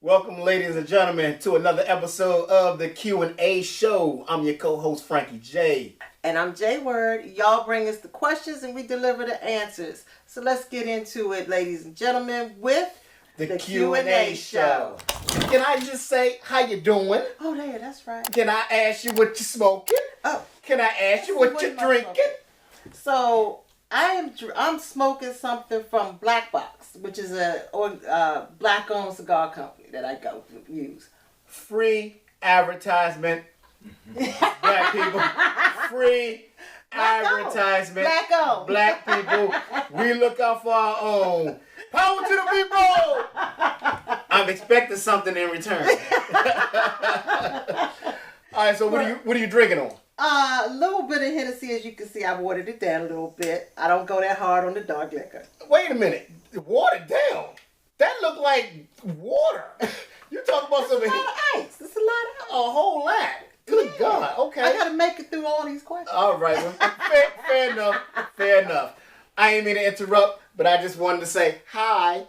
Welcome, ladies and gentlemen, to another episode of the QnA Show. I'm your co-host, Frankie Jay. And I'm Jay Word. Y'all bring us the questions and we deliver the answers. So let's get into it, ladies and gentlemen, with the QnA Show. Can I just say, how you doing? Oh, yeah, that's right. Can I ask you what you're smoking? Oh. Can I ask you what you're drinking? So, I'm smoking something from Black Box, which is a black-owned cigar company that I go use. Free advertisement. Black people. Free advertisement. Black-owned. Black people. We look out for our own. Power to the people! I'm expecting something in return. All right, so what are you drinking on? A little bit of Hennessy, as you can see. I watered it down a little bit. I don't go that hard on the dark liquor. Wait a minute. Watered down? That looked like water. You talking about something? It's a lot of ice. It's a lot of ice. A whole lot. Good God. Okay. I got to make it through all these questions. All right. Well, fair enough. Fair enough. I ain't mean to interrupt, but I just wanted to say hi.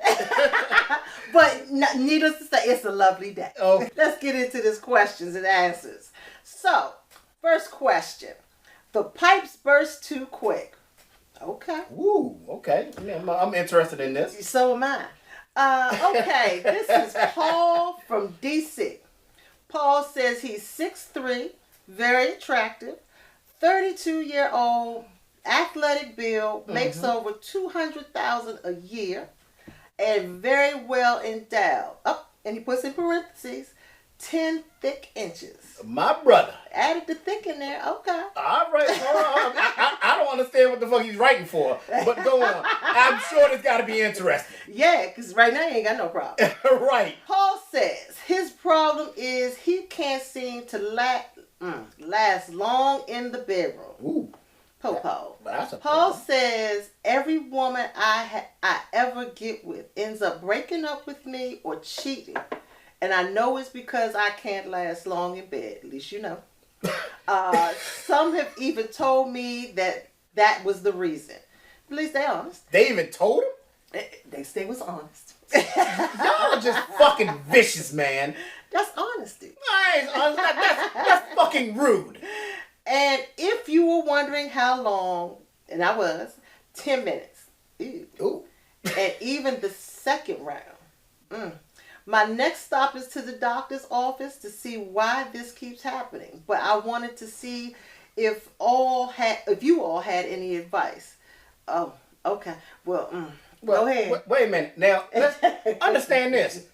But needless to say, it's a lovely day. Oh. Let's get into this questions and answers. So, first question. The pipes burst too quick. Okay. Ooh, okay. Yeah, I'm interested in this. So am I. Okay, this is Paul from D.C. Paul says he's 6'3", very attractive, 32-year-old, athletic build, makes over $200,000 a year, and very well endowed. Oh, and he puts in parentheses, 10 thick inches. My brother. Added the thick in there. Okay. All right. I don't understand what the fuck he's writing for, but go on. I'm sure it's got to be interesting. Yeah, because right now he ain't got no problem. Right. Paul says his problem is he can't seem to last long in the bedroom. Ooh. Paul. That's a Paul problem. says every woman I ever get with ends up breaking up with me or cheating. And I know it's because I can't last long in bed. At least you know. Some have even told me that was the reason. At least they're honest. They even told him? They was honest. Y'all are just fucking vicious, man. That's honesty. That's fucking rude. And if you were wondering how long, and I was, 10 minutes. Ew. Ooh. And even the second round. My next stop is to the doctor's office to see why this keeps happening. But I wanted to see if you all had any advice. Oh, okay. Well, go ahead. Wait a minute. Now, let's understand this.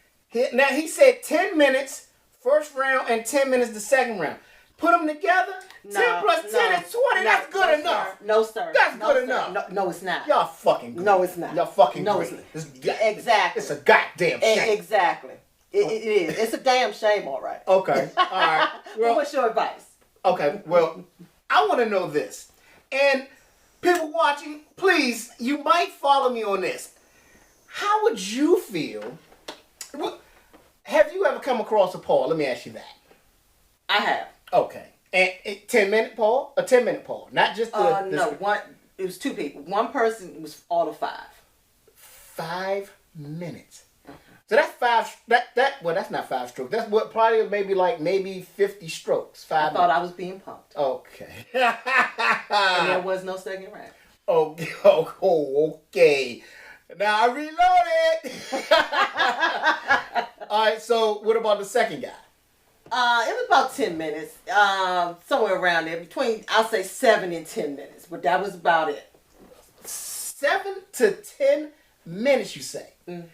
Now, he said 10 minutes first round and 10 minutes the second round. Put them together. 10 plus 10 is 20. That's good enough. Sir. No, sir. That's good enough. No, it's not. Y'all fucking great. No, it's not. Y'all fucking no, great. Exactly. It's a goddamn shame. Exactly. It is. It's a damn shame, all right. Okay. All right. Well, what's your advice? Okay. Well, I want to know this. And people watching, please, you might follow me on this. How would you feel? Have you ever come across a Paul? Let me ask you that. I have. Okay. And 10-minute Paul? A 10-minute Paul? Not just the... No, it was two people. One person was all of 5. 5 minutes. So that's 5... Well, that's not 5 strokes. That's what probably maybe 50 strokes. 5 minutes. I thought I was being pumped. Okay. And there was no second round. Okay. Oh, okay. Now I reloaded. All right, so what about the second guy? It was about 10 minutes. Somewhere around there. Between, I'll say 7 and 10 minutes. But that was about it. 7 to 10 minutes, you say? Mm-hmm.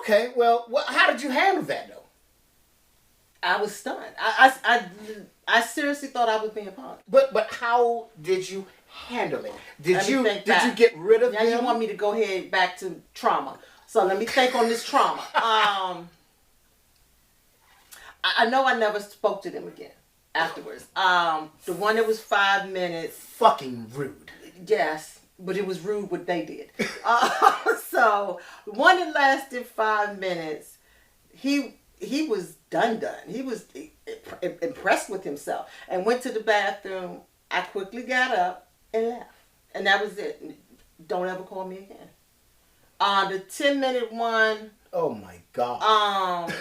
Okay, well, how did you handle that, though? I was stunned. I seriously thought I was being punked. But how did you handle it? Did you get rid of now them? You want me to go ahead back to trauma. So let me think on this trauma. I know I never spoke to them again afterwards. The one that was 5 minutes. Fucking rude. Yes, but it was rude what they did. So the one that lasted 5 minutes, he was done. He was impressed with himself and went to the bathroom. I quickly got up and left, and that was it. Don't ever call me again. The 10-minute one. Oh my God.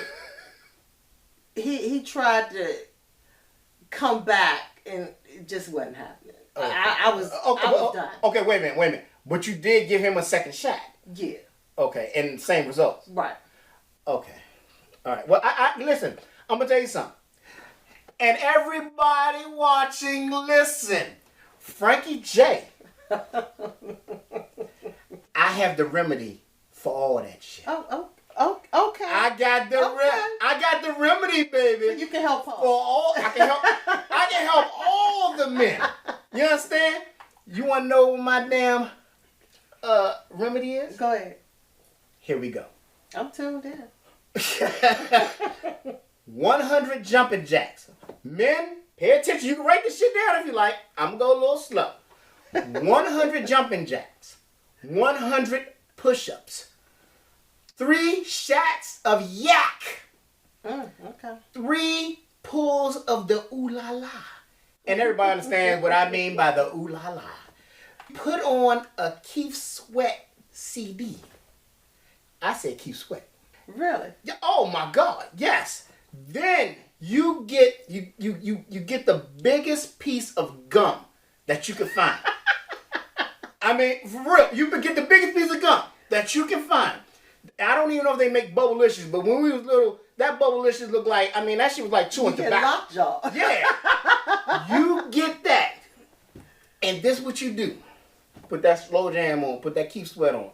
tried to come back, and it just wasn't happening. Okay. I was done. Okay, wait a minute. But you did give him a second shot. Yeah. Okay, and same results. Right. Okay. All right. Well, I listen. I'm gonna tell you something. And everybody watching, listen. Frankie Jay. I have the remedy for all that shit. Oh, okay. I got the remedy, baby. So you can help Paul. For all I can help all the men. You understand? You wanna know what my damn remedy is? Go ahead. Here we go. I'm tuned in. 100 jumping jacks. Men, pay attention. You can write this shit down if you like. I'm going to go a little slow. 100 jumping jacks. 100 push-ups. 3 shots of yak. Okay. 3 pulls of the ooh la la. And everybody understands what I mean by the ooh la la. Put on a Keith Sweat CD. I said Keith Sweat. Really? Oh my God, yes. Then you get you get the biggest piece of gum that you can find. I mean, for real, you can get the biggest piece of gum that you can find. I don't even know if they make Bubblicious, but when we was little, that Bubblicious looked like, I mean, that shit was like chewing tobacco. Lockjaw. Yeah. You get that. And this what you do. Put that slow jam on, put that Keep Sweat on.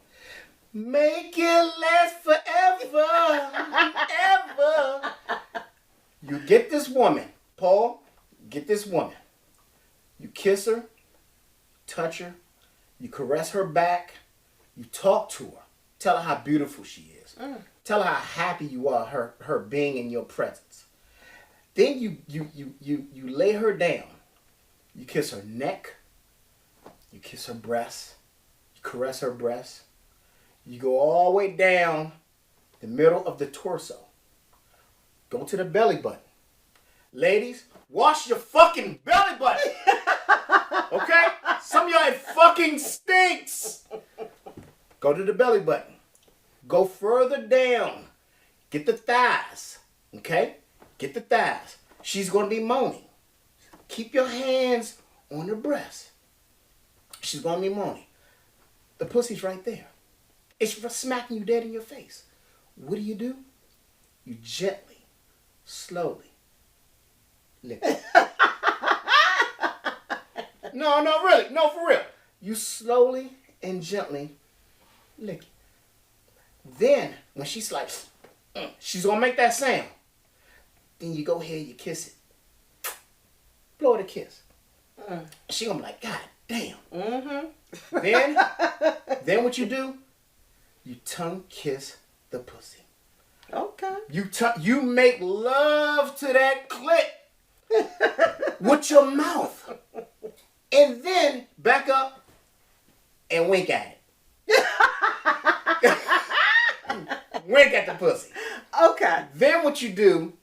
Make it last forever, ever. You get this woman, Paul, get this woman. You kiss her, touch her, you caress her back, you talk to her, tell her how beautiful she is. Tell her how happy you are her being in your presence. Then you lay her down. You kiss her neck, you kiss her breast, you caress her breast. You go all the way down the middle of the torso. Go to the belly button. Ladies, wash your fucking belly button. Okay? Some of y'all it fucking stinks. Go to the belly button. Go further down. Get the thighs. Okay? Get the thighs. She's going to be moaning. Keep your hands on the breast. She's going to be moaning. The pussy's right there. It's smacking you dead in your face. What do? You gently, slowly lick it. No, really. No, for real. You slowly and gently lick it. Then, when she's like, she's going to make that sound. Then you go ahead, you kiss it. Blow it a kiss. She going to be like, God damn. Then what you do? You tongue kiss the pussy. Okay. You make love to that clit with your mouth. And then back up and wink at it. Wink at the pussy. Okay. Then what you do,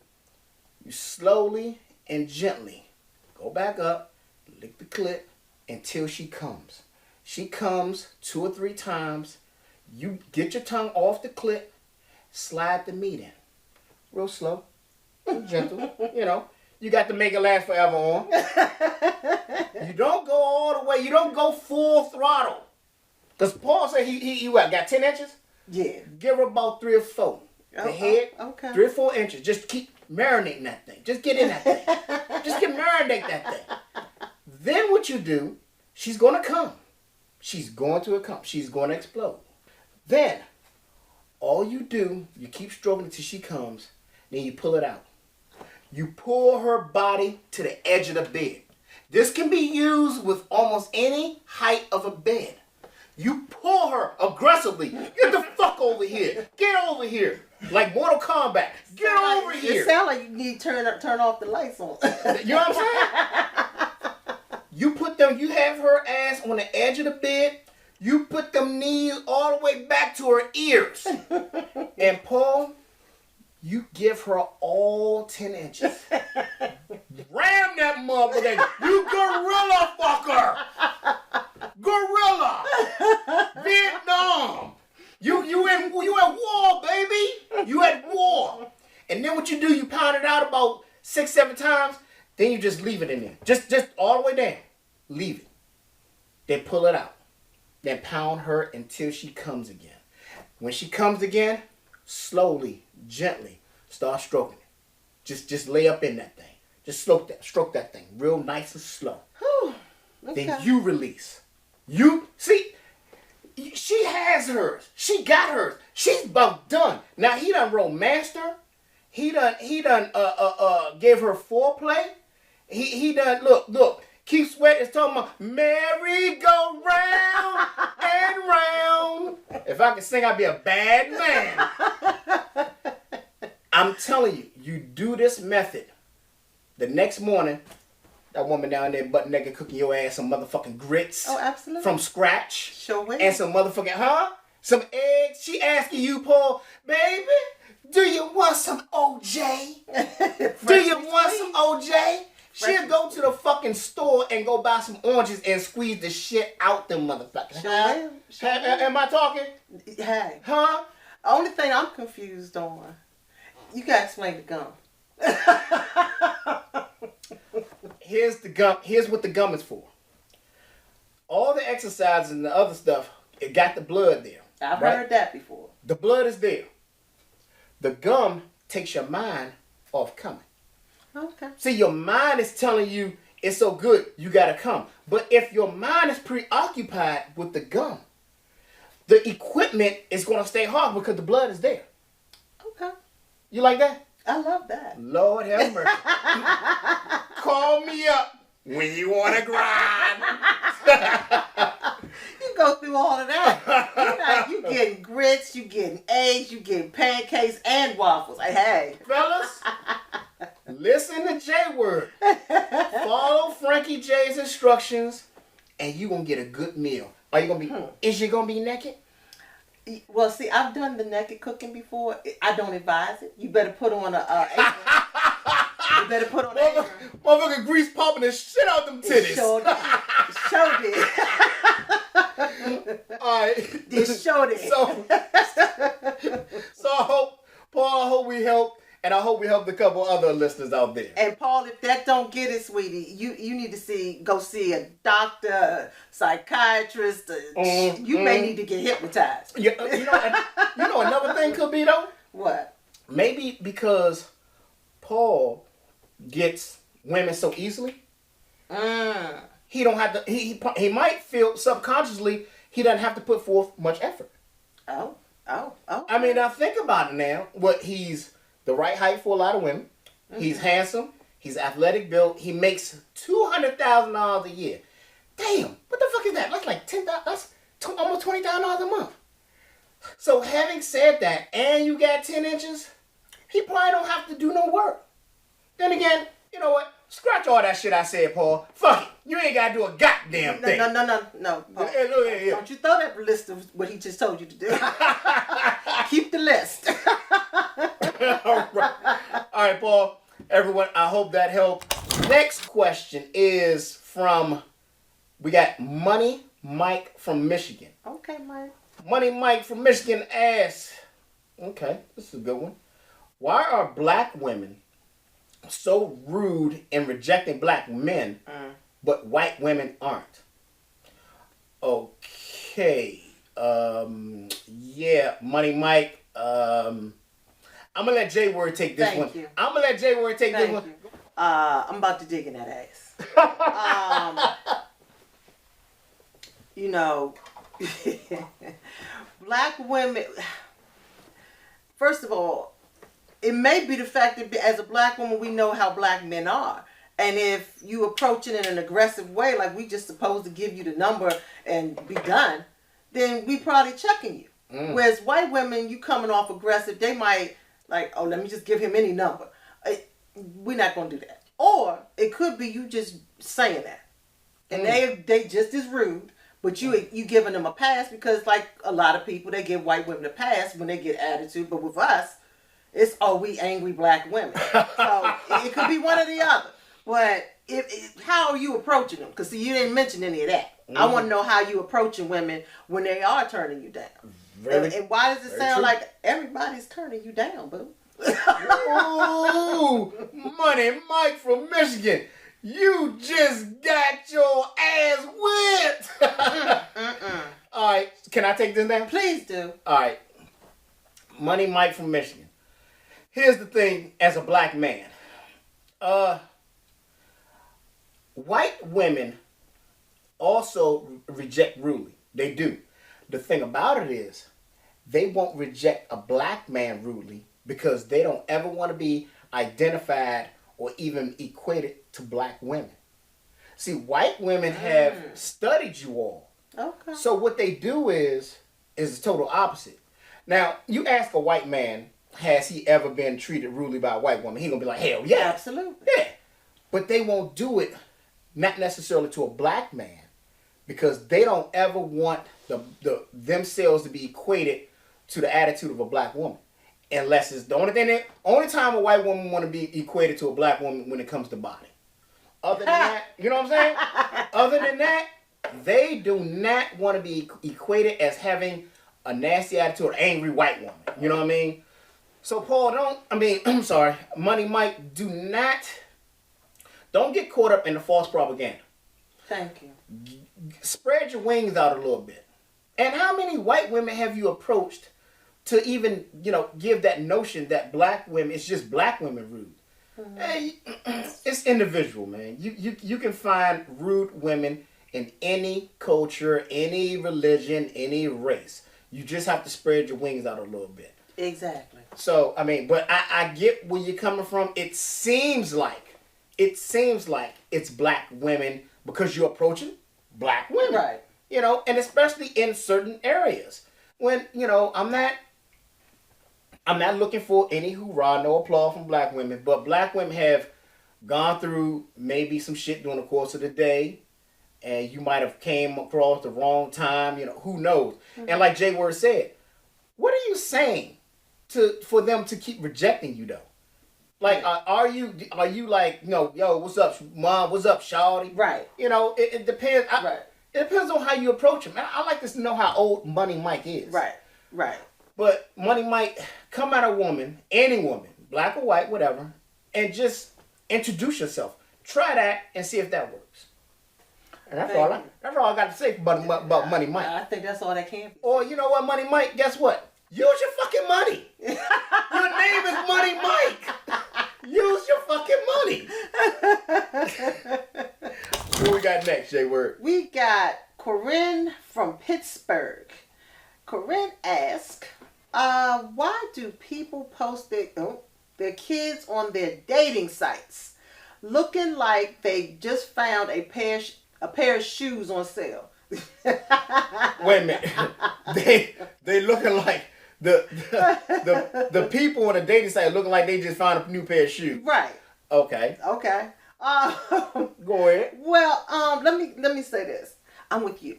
you slowly and gently go back up, lick the clit until she comes. She comes 2 or 3 times. You get your tongue off the clit, slide the meat in. Real slow, real gentle, you know. You got to make it last forever on. You don't go all the way. You don't go full throttle. Because Paul said he what, got 10 inches? Yeah. Give her about 3 or 4. The head, okay. 3 or 4 inches. Just keep marinating that thing. Just get in that thing. Just marinate that thing. Then what you do, she's going to come. She's going to come. She's going to explode. Then, all you do, you keep stroking until she comes, then you pull it out. You pull her body to the edge of the bed. This can be used with almost any height of a bed. You pull her aggressively. Get the fuck over here. Get over here. Like Mortal Kombat. Get over here. It sounds like you need to turn off the lights on. You know what I'm saying? You have her ass on the edge of the bed. You put them knees all the way back to her ears. And Paul, you give her all 10 inches. Ram that motherfucker. You gorilla fucker. Gorilla. Vietnam. You at war, baby. You at war. And then what you do, you pound it out about 6, 7 times, then you just leave it in there. Just all the way down. Leave it. Then pull it out. Then pound her until she comes again. When she comes again, slowly, gently, start stroking it. Just lay up in that thing. Just stroke that thing real nice and slow. Whew. Okay. Then you release. You see, she has hers. She got hers. She's about done. Now he done romanced her. He done gave her foreplay. He done look. Keith Sweat is talking about merry go round and round. If I could sing, I'd be a bad man. I'm telling you, you do this method. The next morning, that woman down there butt naked cooking your ass some motherfucking grits. Oh, absolutely. From scratch. Sure will. And some motherfucking, some eggs. She asking you, Paul, baby, do you want some OJ? Do you want some OJ? She'll go to the fucking store and go buy some oranges and squeeze the shit out them motherfuckers. Sure will. Am I talking? Hey. Huh? Only thing I'm confused on, you gotta explain the gum. Here's the gum. Here's what the gum is for. All the exercises and the other stuff, it got the blood there. I've heard that before. The blood is there. The gum takes your mind off coming. Okay. See, your mind is telling you it's so good, you gotta come. But if your mind is preoccupied with the gum, the equipment is gonna stay hard because the blood is there. Okay. You like that? I love that. Lord have mercy. Call me up when you wanna grind. You go through all of that. You getting grits, you getting eggs, you getting pancakes and waffles. Hey. Fellas, listen to J Word. Follow Frankie Jay's instructions and you gonna get a good meal. Are you gonna be is you gonna be naked? Well, see, I've done the naked cooking before. I don't advise it. You better put on a apron. You better put on an apron. Motherfucking grease popping the shit out them titties. Sure did. Alright. It sure did. So I hope we help. And I hope we helped a couple other listeners out there. And Paul, if that don't get it, sweetie, you need to go see a doctor, a psychiatrist. You may need to get hypnotized. You know another thing could be though? What? Maybe because Paul gets women so easily. He don't have to. He might feel subconsciously he doesn't have to put forth much effort. Oh. I mean, now think about it now. He's the right height for a lot of women. Mm-hmm. He's handsome. He's athletic built. He makes $200,000 a year. Damn, what the fuck is that? That's like $10,000. That's almost $20,000 a month. So having said that, and you got 10 inches, he probably don't have to do no work. Then again, you know what? Scratch all that shit I said, Paul. Fuck it. You ain't got to do a goddamn thing. No. Paul. Hey, look here. Don't you throw that list of what he just told you to do. Keep the list. All right, Paul. Everyone, I hope that helped. Next question is from, we got Money Mike from Michigan. Okay, Mike. Money Mike from Michigan asks, okay, this is a good one. Why are black women so rude in rejecting black men, but white women aren't? Okay. Yeah, Money Mike. I'm going to let J Word take this one. I'm going to let J Word take this one. I'm about to dig in that ass. Black women, first of all, it may be the fact that as a black woman, we know how black men are. And if you approach it in an aggressive way, like we just supposed to give you the number and be done, then we probably checking you. Whereas white women, you coming off aggressive, they might like, oh, let me just give him any number. We're not going to do that. Or it could be you just saying that. And they just as rude, but you giving them a pass because like a lot of people, they give white women a pass when they get attitude. But with us, it's, we angry black women. So it could be one or the other. But how are you approaching them? Because you didn't mention any of that. I want to know how you approaching women when they are turning you down. And why does it sound like everybody's turning you down, boo? Ooh, Money Money Mike from Michigan. You just got your ass whipped. All right, can I take this now? Please do. All right, Money Mike from Michigan. Here's the thing, as a black man, white women also reject rudely. They do. The thing about it is, they won't reject a black man rudely because they don't ever want to be identified or even equated to black women. See, white women have studied you all. Okay. So what they do is the total opposite. Now, you ask a white man, has he ever been treated rudely by a white woman? He's going to be like, hell yeah. Absolutely. Yeah. But they won't do it, not necessarily to a black man, because they don't ever want themselves to be equated to the attitude of a black woman. Unless it's the only time a white woman want to be equated to a black woman when it comes to body. Other than that, you know what I'm saying? Other than that, they do not want to be equated as having a nasty attitude or angry white woman. You know what I mean? So Paul, I'm sorry, Money Mike, don't get caught up in the false propaganda. Thank you. Spread your wings out a little bit. And how many white women have you approached to even, give that notion that black women, it's just black women rude? Mm-hmm. Hey, it's individual, man. You can find rude women in any culture, any religion, any race. You just have to spread your wings out a little bit. Exactly. So, but I get where you're coming from. It seems like it's black women because you're approaching black women. Right. And especially in certain areas. When, I'm not looking for any hoorah, no applause from black women, but black women have gone through maybe some shit during the course of the day, and you might have came across the wrong time, who knows. Mm-hmm. And like Jay Word said, what are you saying for them to keep rejecting you though? Like, are you like, yo, what's up, mom? What's up, shawty? Right. It depends. Right. It depends on how you approach him. I like to know how old Money Mike is. Right. Right. But Money Mike, come at a woman, any woman, black or white, whatever, and just introduce yourself. Try that and see if that works. And that's all I got to say about Money Mike. I think that's all that can be. Or you know what, Money Mike? Guess what? Use your fucking money. Your name is Money Mike. Use your fucking money. Who we got next, Jay Word? We got Corinne from Pittsburgh. Corinne asks, why do people post their kids on their dating sites looking like they just found a pair of shoes on sale? Wait a minute. They looking like the people on the dating site looking like they just found a new pair of shoes. Right. Okay. Okay. Go ahead. Well, let me say this. I'm with you.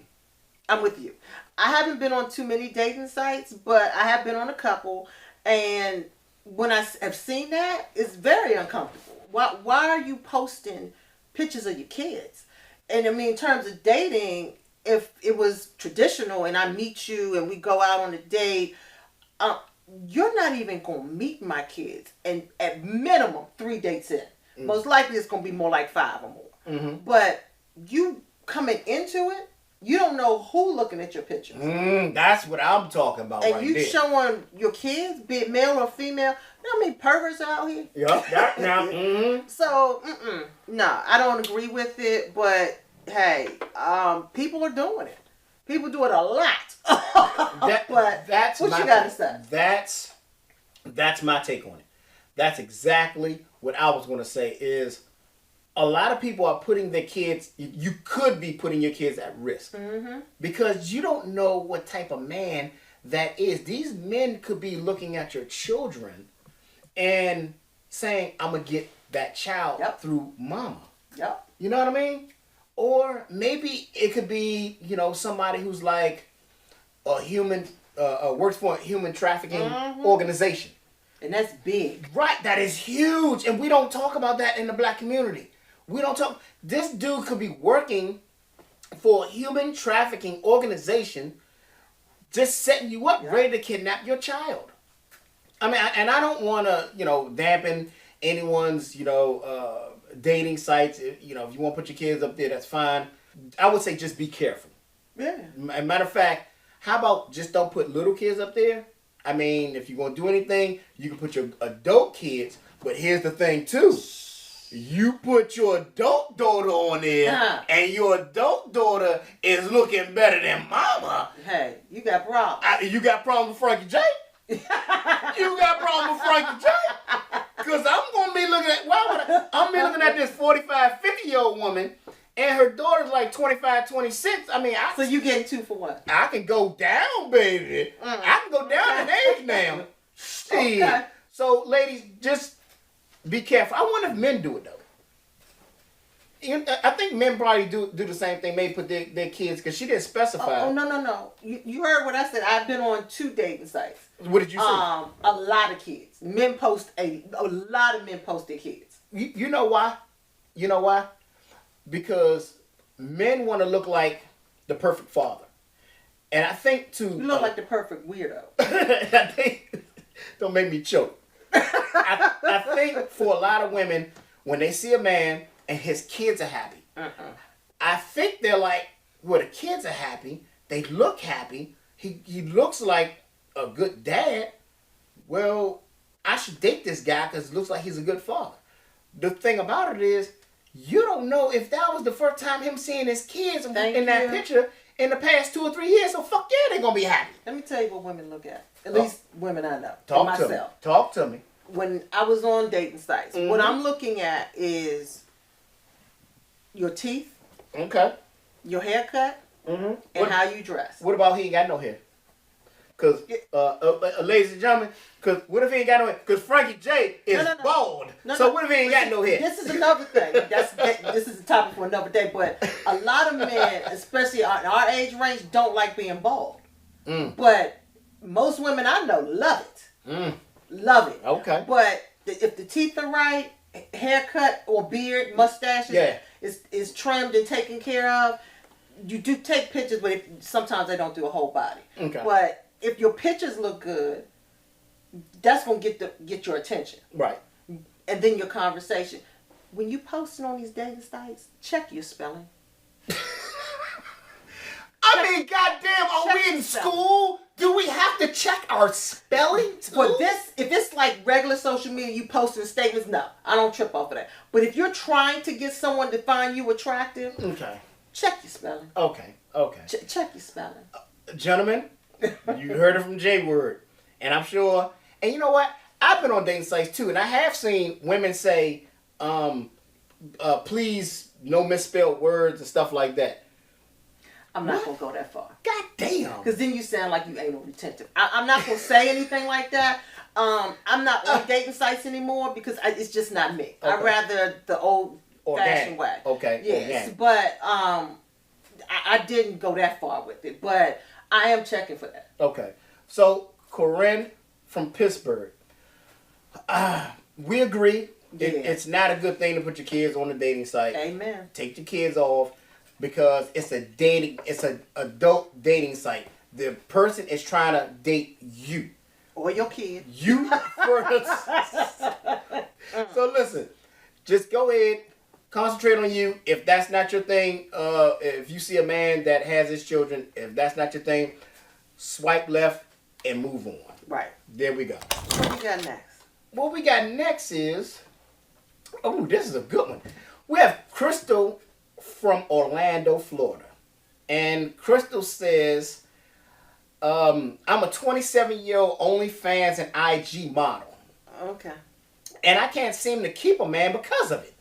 I haven't been on too many dating sites, but I have been on a couple, and when I have seen that, it's very uncomfortable. Why are you posting pictures of your kids? And in terms of dating, if it was traditional and I meet you and we go out on a date, you're not even going to meet my kids, and at minimum 3 dates in. Mm-hmm. Most likely it's going to be more like 5 or more. Mm-hmm. But you coming into it, you don't know who looking at your pictures. That's what I'm talking about. And you showing your kids, be it male or female. You know how many perverts are out here? Yep. Mm-hmm. So, no, I don't agree with it. But hey, people are doing it. People do it a lot. But that's what you got to say. That's my take on it. That's exactly what I was going to say. Is a lot of people are putting their kids, you could be putting your kids at risk. Mm-hmm. Because you don't know what type of man that is. These men could be looking at your children and saying, I'm going to get that child through mama. Yep. You know what I mean? Or maybe it could be, somebody who's like a human, works for a human trafficking organization. And that's big. Right, that is huge. And we don't talk about that in the black community. We don't talk. This dude could be working for a human trafficking organization, just setting you up, ready to kidnap your child. I mean, and I don't want to, dampen anyone's, dating sites. If you want to put your kids up there, that's fine. I would say just be careful. Yeah. Matter of fact, how about just don't put little kids up there? I mean, if you're going to do anything, you can put your adult kids. But here's the thing, too. You put your adult daughter on there, and your adult daughter is looking better than mama. Hey, you got problems. You got problems with Frankie Jay? You got problems with Frankie Jay? Because I'm going to be looking at, I'm be looking at this 45, 50-year-old woman, and her daughter's like 25, 26. I mean, so you getting 2 for 1? I can go down, baby. I can go down in age now. Shit. Okay. So, ladies, just be careful. I wonder if men do it, though. I think men probably do the same thing. Maybe put their kids, because she didn't specify. Oh, no. You heard what I said. I've been on 2 dating sites. What did you say? A lot of kids. Men post a lot of men post their kids. You know why? You know why? Because men want to look like the perfect father. And I think you look like the perfect weirdo. I think, don't make me choke. I think for a lot of women, when they see a man and his kids are happy, I think they're like, well, the kids are happy. They look happy. He looks like a good dad. Well, I should date this guy because it looks like he's a good father. The thing about it is, you don't know if that was the first time him seeing his kids in that picture in the past 2 or 3 years. So fuck yeah, they're gonna be happy. Let me tell you what women look at. At least women I know. Talk to me. Talk to me. When I was on dating sites, what I'm looking at is your teeth. Okay. Your haircut. And how you dress. What about he ain't got no hair? Because, ladies and gentlemen, because what if he ain't got no hair? Because Frankie Jay is bald. So what if he ain't got no hair? This is another thing. This is a topic for another day. But a lot of men, especially our age range, don't like being bald. But most women I know love it. Love it. Okay. But if the teeth are right, haircut or beard, mustache is trimmed and taken care of, you do take pictures, but sometimes they don't do a whole body. Okay. But if your pictures look good, that's gonna get your attention. Right. And then your conversation. When you posting on these dating sites, check your spelling. I mean, goddamn, are we in school? Do we have to check our spelling too? For this, if it's like regular social media, you posting statements, no, I don't trip off of that. But if you're trying to get someone to find you attractive, check your spelling. Okay. Check your spelling. Gentlemen, you heard it from J Word. And I'm sure, and you know what? I've been on dating sites too, and I have seen women say, please, no misspelled words and stuff like that. I'm not going to go that far. God damn. Because then you sound like you anal retentive. I'm not going to say anything like that. I'm not on dating sites anymore because it's just not me. Okay. I'd rather the old-fashioned way. Okay. Yes. Organic. But I didn't go that far with it. But I am checking for that. Okay. So, Corinne from Pittsburgh. We agree. Yeah. It's not a good thing to put your kids on a dating site. Amen. Take your kids off. Because it's an adult dating site. The person is trying to date you. Or your kid. You first. So listen, just go ahead, concentrate on you. If that's not your thing, if you see a man that has his children, if that's not your thing, swipe left and move on. Right. There we go. What we got next? What we got next is, this is a good one. We have Crystal from Orlando, Florida. And Crystal says, I'm a 27-year-old OnlyFans and IG model. Okay. And I can't seem to keep a man because of it.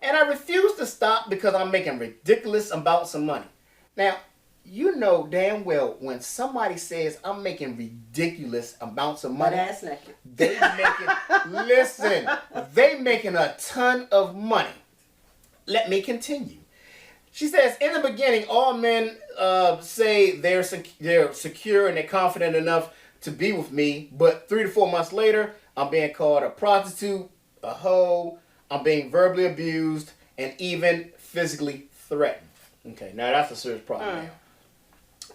And I refuse to stop because I'm making ridiculous amounts of money. Now, you know damn well when somebody says I'm making ridiculous amounts of money, ass naked. They making a ton of money. Let me continue. She says, in the beginning, all men say they're secure and they're confident enough to be with me. But 3 to 4 months later, I'm being called a prostitute, a hoe, I'm being verbally abused, and even physically threatened. Okay, now that's a serious problem.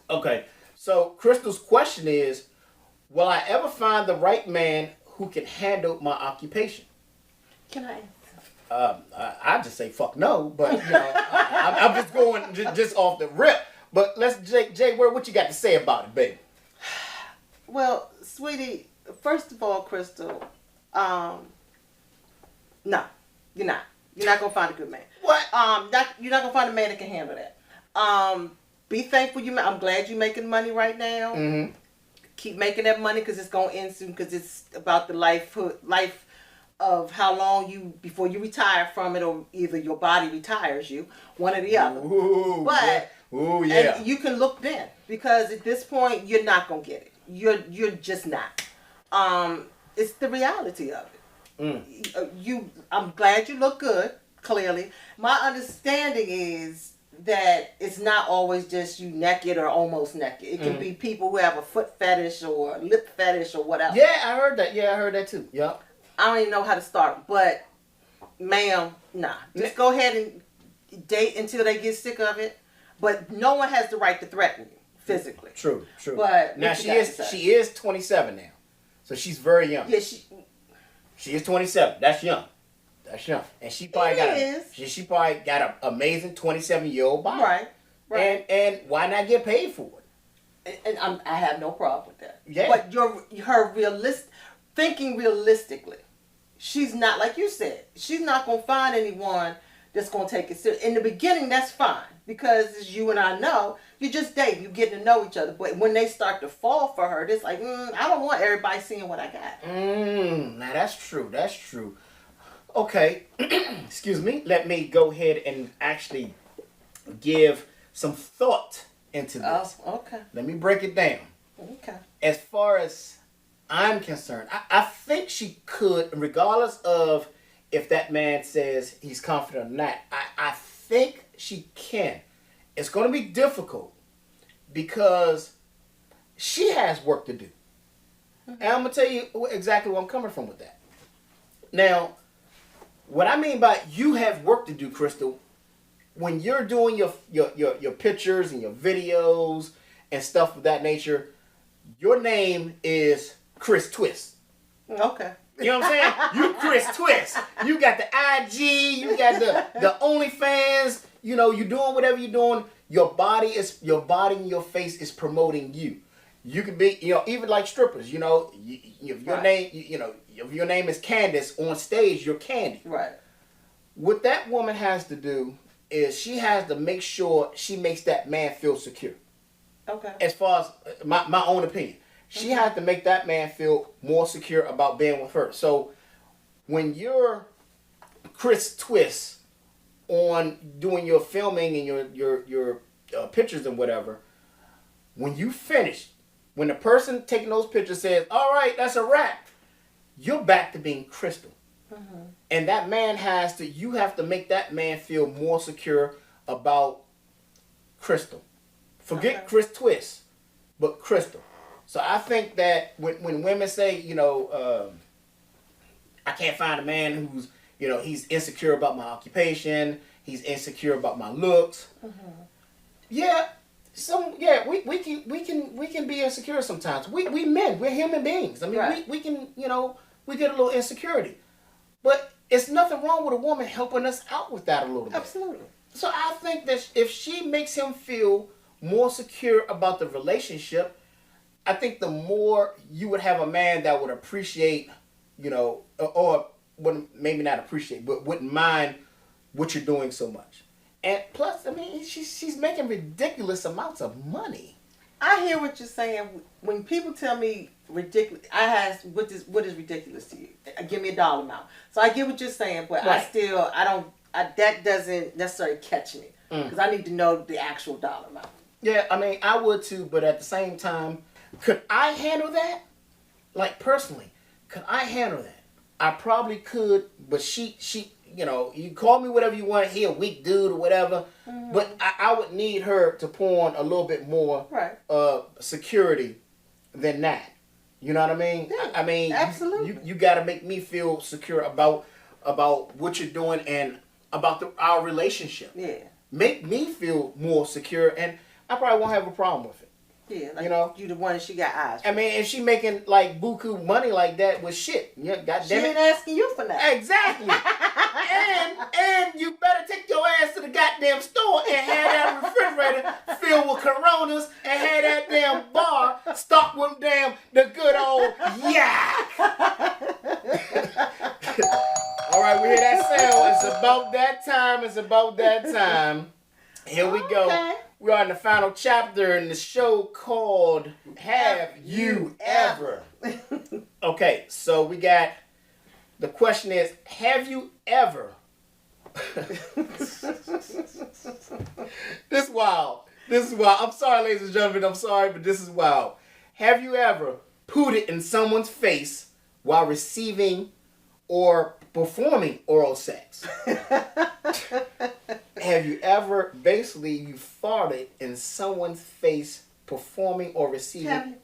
Okay, so Crystal's question is, will I ever find the right man who can handle my occupation? Can I answer? I just say fuck no, but you know, I'm just going just off the rip. But let's Jay, what you got to say about it, baby? Well, sweetie, first of all, Crystal, no, you're not. You're not gonna find a good man. What? You're not gonna find a man that can handle that. Be thankful I'm glad you're making money right now. Mm-hmm. Keep making that money because it's gonna end soon. Because it's about the life of how long before you retire from it, or either your body retires you, one or the other. Ooh, but yeah. Ooh, yeah. And you can look then, because at this point you're not gonna get it. You're just not. It's the reality of it. I'm glad you look good. Clearly, my understanding is that it's not always just you naked or almost naked. It can be people who have a foot fetish or a lip fetish or whatever. Yeah, I heard that. Yeah, I heard that too. Yep. I don't even know how to start, but ma'am, nah. Just go ahead and date until they get sick of it. But no one has the right to threaten you physically. True. But now she is 27 now, so she's very young. Yeah, she is 27. That's young. And she probably she probably got an amazing 27-year-old body. Right. And why not get paid for it? And I have no problem with that. Yeah. But thinking realistically, she's not, like you said, she's not gonna find anyone that's gonna take it serious. In the beginning, that's fine, because as you and I know, you just date, you get to know each other. But when they start to fall for her, it's like, I don't want everybody seeing what I got. Now that's true. Okay, excuse me. Let me go ahead and actually give some thought into this. Oh, okay. Let me break it down. Okay. As far as I'm concerned, I think she could, regardless of if that man says he's confident or not, I think she can. It's going to be difficult because she has work to do. And I'm going to tell you exactly where I'm coming from with that. Now, what I mean by you have work to do, Crystal, when you're doing your pictures and your videos and stuff of that nature, your name is Chris Twist. Okay. You know what I'm saying? You Chris Twist. You got the IG, you got the OnlyFans, you know, you're doing whatever you're doing. Your body and your face is promoting you. You could be, you know, even like strippers, you know, if your name, you know, if your name is Candace, on stage, you're Candy. Right. What that woman has to do is she has to make sure she makes that man feel secure. Okay. As far as my own opinion. She has to make that man feel more secure about being with her. So when you're Chris Twist on doing your filming and your pictures and whatever, when you finish, when the person taking those pictures says, all right, that's a wrap, you're back to being Crystal. And that man you have to make that man feel more secure about Crystal. Forget Chris Twist, but Crystal. So I think that when women say, you know, I can't find a man who's, you know, he's insecure about my occupation, he's insecure about my looks. Yeah, we can be insecure sometimes. We men, we're human beings. I mean, we can, you know, we get a little insecurity. But it's nothing wrong with a woman helping us out with that a little bit. Absolutely. So I think that if she makes him feel more secure about the relationship, I think the more you would have a man that would appreciate, you know, or wouldn't, maybe not appreciate, but wouldn't mind what you're doing so much. And plus, I mean, she's making ridiculous amounts of money. I hear what you're saying. When people tell me ridiculous, I ask, what is ridiculous to you? Give me a dollar amount. So I get what you're saying, but that doesn't necessarily catch me. Because I need to know the actual dollar amount. Yeah, I mean, I would too, but at the same time, could I handle that? Like, personally, could I handle that? I probably could, but she, you know, you call me whatever you want, he a weak dude or whatever, but I would need her to pour on a little bit more security than that. You know what I mean? Yeah, I mean, absolutely. You got to make me feel secure about what you're doing and about our relationship. Yeah. Make me feel more secure, and I probably won't have a problem with it. Yeah, like you know, you the one she got eyes for. I mean, if she making like buku money like that with shit, yeah, She goddamn ain't it. asking you for that. Exactly. and you better take your ass to the goddamn store and have that refrigerator filled with Coronas and have that damn bar stocked with damn the good old yak. All right, we hear that sound. It's about that time. It's about that time. Here we go. Okay. We are in the final chapter in the show called Have You Ever? Okay, so we got, the question is, have you ever? This is wild. This is wild. I'm sorry, ladies and gentlemen. I'm sorry, but this is wild. Have you ever pooted in someone's face while receiving or performing oral sex? Have you ever, basically, you farted in someone's face performing or receiving? Have you?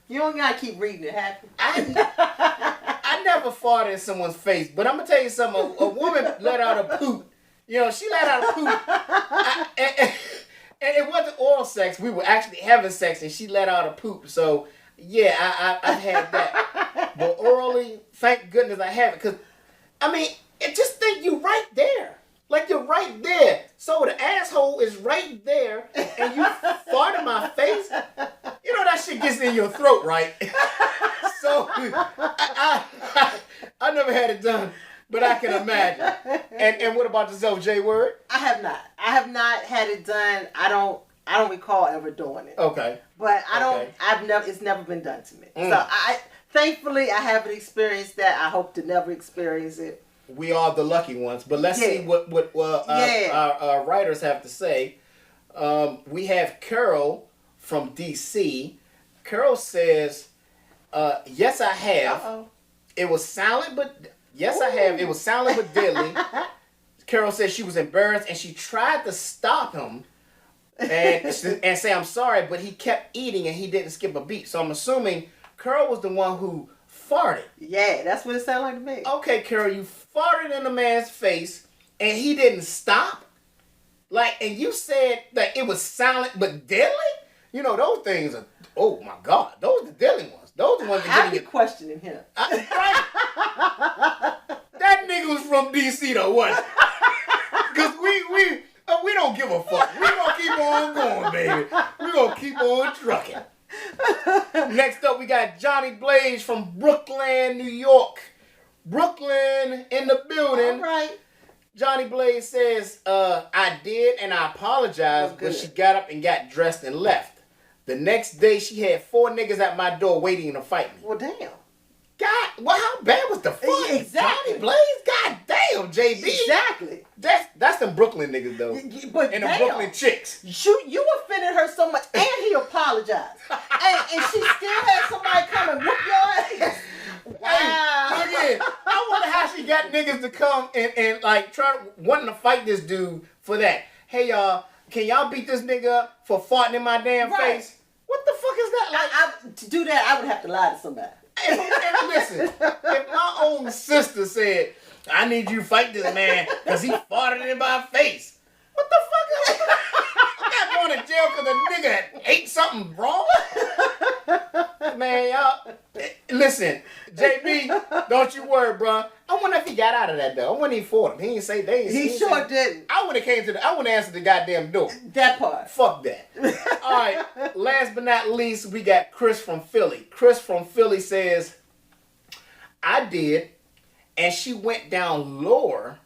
You don't gotta keep reading it, have you? I never farted in someone's face, but I'm gonna tell you something. A woman let out a poop. You know, she let out a poop. And it wasn't oral sex. We were actually having sex, and she let out a poop. So, yeah, I've had that. But orally, thank goodness I haven't. Because, I mean, just think you right there. Like, you're right there. So the asshole is right there, and you fart in my face. You know that shit gets in your throat, right? So I never had it done, but I can imagine. And what about yourself, J Word? I have not. I have not had it done. I don't recall ever doing it. Okay. But I don't. Okay. It's never been done to me. So thankfully, I haven't experienced that. I hope to never experience it. We are the lucky ones, but let's see what our writers have to say. We have Carol from DC. Carol says, yes, I have. Uh-oh. It was silent, but yes, I have. It was silent but deadly. Carol says she was embarrassed and she tried to stop him and say, I'm sorry, but he kept eating and he didn't skip a beat. So I'm assuming Carol was the one who farted. Yeah, that's what it sounded like to me. Okay, Carol, you farted in the man's face and he didn't stop? Like, and you said that it was silent but deadly? You know, those things are, oh my God, those are the deadly ones. Those are the ones that I'd be questioning him. Right. That nigga was from DC though, what? Because we don't give a fuck. We gonna keep on going, baby. We gonna keep on trucking. Next up, we got Johnny Blaze from Brooklyn, New York. Brooklyn in the building. All right. Johnny Blaze says, I did and I apologize, but she got up and got dressed and left. The next day, she had 4 niggas at my door waiting to fight me. Well, damn. God, well, how bad was the fight? Exactly. Johnny Blaze? God damn, JB. Exactly. That's them Brooklyn niggas, though. But And the damn. Brooklyn chicks. You offended her so much, and he apologized. and she still had somebody come and whoop your ass. Wow. Hey, again, I wonder how she got niggas to come and like wanting to fight this dude for that. Hey, y'all, can y'all beat this nigga up for farting in my damn face? What the fuck is that? Like, To do that, I would have to lie to somebody. and listen, if my own sister said, I need you to fight this man because he farted in my face. What the fuck is that? I'm not going to jail because a nigga ate something wrong. Man, y'all, listen, JB, don't you worry, bro. I wonder if he got out of that, though. I wonder if he fought him. He didn't say they. He sure didn't. I would have answered the goddamn door. That part. Fuck that. All right. Last but not least, we got Chris from Philly. Chris from Philly says, I did, and she went down lower,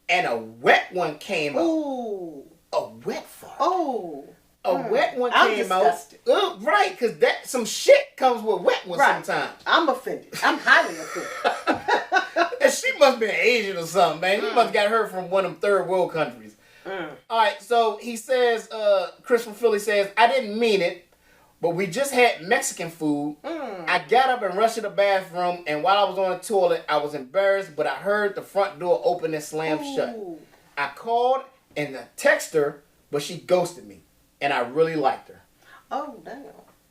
and a wet one came up. Ooh. A wet fart. Oh. A wet one I'm came disgusted. out. Right, because that some shit comes with wet ones sometimes. I'm offended. I'm highly offended. And she must be Asian or something, man. He must have got her from one of them third world countries. All right, so he says, Chris from Philly says, I didn't mean it, but we just had Mexican food. I got up and rushed to the bathroom, and while I was on the toilet, I was embarrassed, but I heard the front door open and slam shut. I called and texted her, but she ghosted me, and I really liked her. Oh, damn.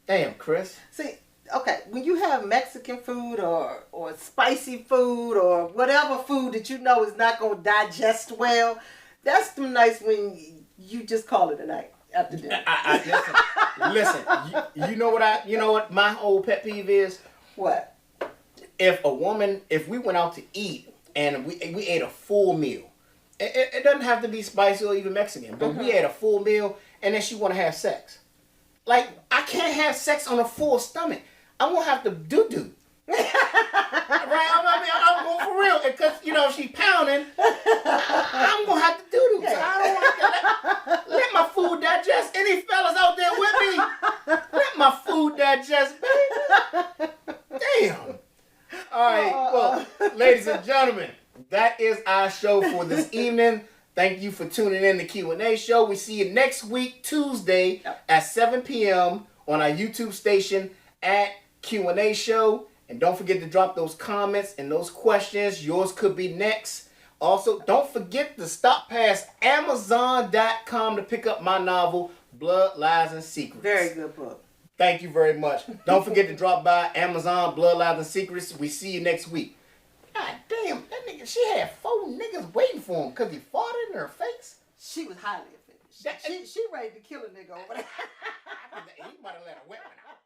Damn, Chris. See, okay, when you have Mexican food or spicy food or whatever food that you know is not going to digest well, that's the nights when you just call it a night. after dinner. Listen. You know what my whole pet peeve is? What? If we went out to eat and we ate a full meal, it doesn't have to be spicy or even Mexican, but we ate a full meal and then she want to have sex. Like, I can't have sex on a full stomach. I'm gonna have to do. Right? I'm going for real. Because, if she pounding, I'm going to have to do. So I don't want to let my food digest. Any fellas out there with me? Let my food digest, baby. Damn. All right. Well, ladies and gentlemen, that is our show for this evening. Thank you for tuning in to QnA Show. We see you next week, Tuesday at 7 p.m. on our YouTube station at QnA Show. And don't forget to drop those comments and those questions. Yours could be next. Also, don't forget to stop past Amazon.com to pick up my novel, Blood, Lies, and Secrets. Very good book. Thank you very much. Don't forget to drop by Amazon, Blood, Lies, and Secrets. We see you next week. God damn, that nigga, she had 4 niggas waiting for him because he farted in her face. She was highly offended. She ready to kill a nigga over there. He might have let her wet one out.